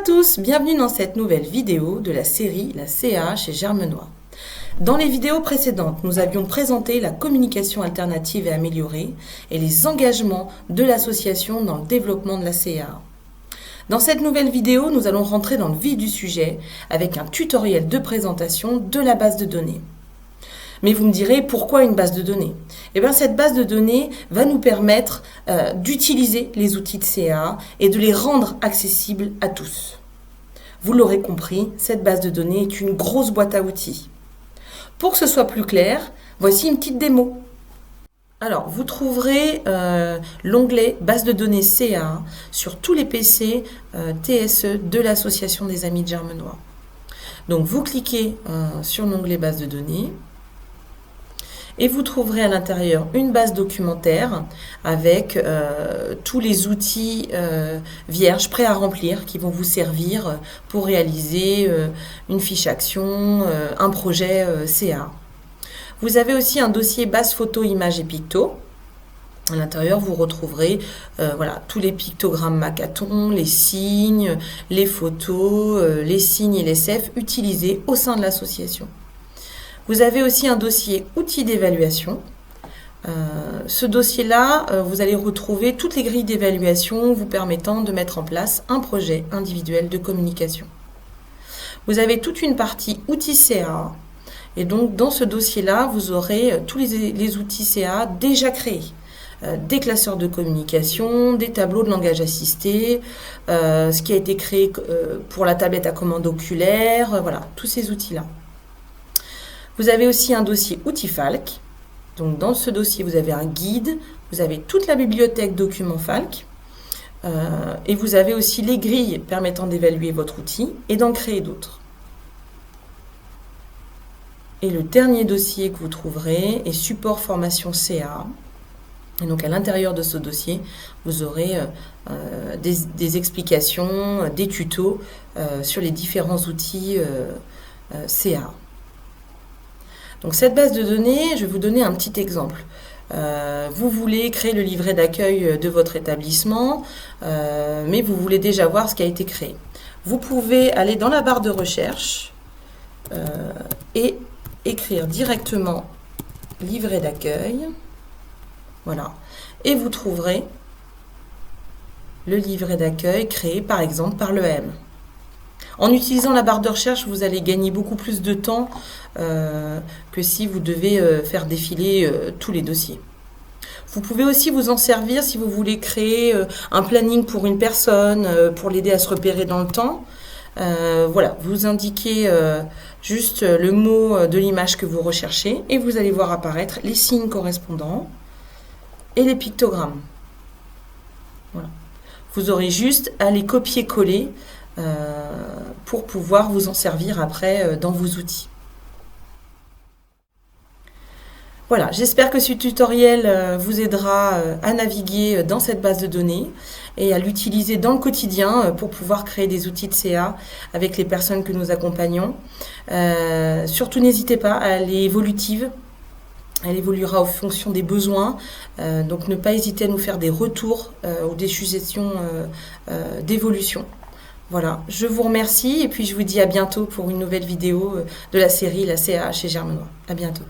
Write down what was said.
tous, bienvenue dans cette nouvelle vidéo de la série La CA chez Germenois. Dans les vidéos précédentes, nous avions présenté la communication alternative et améliorée et les engagements de l'association dans le développement de la CA. Dans cette nouvelle vidéo, nous allons rentrer dans le vif du sujet avec un tutoriel de présentation de la base de données. Mais vous me direz, pourquoi une base de données ? Eh bien, cette base de données va nous permettre d'utiliser les outils de CA et de les rendre accessibles à tous. Vous l'aurez compris, cette base de données est une grosse boîte à outils. Pour que ce soit plus clair, voici une petite démo. Alors, vous trouverez l'onglet base de données CA sur tous les PC TSE de l'Association des Amis de Germenois. Donc, vous cliquez sur l'onglet base de données. Et vous trouverez à l'intérieur une base documentaire avec tous les outils vierges prêts à remplir qui vont vous servir pour réaliser une fiche action, un projet CA. Vous avez aussi un dossier base photo, images et picto. À l'intérieur, vous retrouverez tous les pictogrammes Makaton, les signes, les photos, les signes et les CEF utilisés au sein de l'association. Vous avez aussi un dossier outils d'évaluation. Ce dossier-là, vous allez retrouver toutes les grilles d'évaluation vous permettant de mettre en place un projet individuel de communication. Vous avez toute une partie outils CA. Et donc, dans ce dossier-là, vous aurez tous les outils CA déjà créés. Des classeurs de communication, des tableaux de langage assisté, ce qui a été créé pour la tablette à commande oculaire, tous ces outils-là. Vous avez aussi un dossier outils Falc. Donc dans ce dossier, vous avez un guide, vous avez toute la bibliothèque documents Falc, et vous avez aussi les grilles permettant d'évaluer votre outil et d'en créer d'autres. Et le dernier dossier que vous trouverez est support formation CA. Et donc à l'intérieur de ce dossier, vous aurez des explications, des tutos sur les différents outils CA. Donc cette base de données, je vais vous donner un petit exemple. Vous voulez créer le livret d'accueil de votre établissement, mais vous voulez déjà voir ce qui a été créé. Vous pouvez aller dans la barre de recherche et écrire directement livret d'accueil. Voilà. Et vous trouverez le livret d'accueil créé par exemple par l'EM. En utilisant la barre de recherche, vous allez gagner beaucoup plus de temps que si vous devez faire défiler tous les dossiers. Vous pouvez aussi vous en servir si vous voulez créer un planning pour une personne, pour l'aider à se repérer dans le temps. Vous indiquez juste le mot de l'image que vous recherchez et vous allez voir apparaître les signes correspondants et les pictogrammes. Voilà. Vous aurez juste à les copier-coller pour pouvoir vous en servir après dans vos outils. Voilà, j'espère que ce tutoriel vous aidera à naviguer dans cette base de données et à l'utiliser dans le quotidien pour pouvoir créer des outils de CA avec les personnes que nous accompagnons. Surtout, n'hésitez pas, elle est évolutive. Elle évoluera en fonction des besoins, donc ne pas hésiter à nous faire des retours ou des suggestions d'évolution. Voilà, je vous remercie et puis je vous dis à bientôt pour une nouvelle vidéo de la série La CA chez Germenois. À bientôt.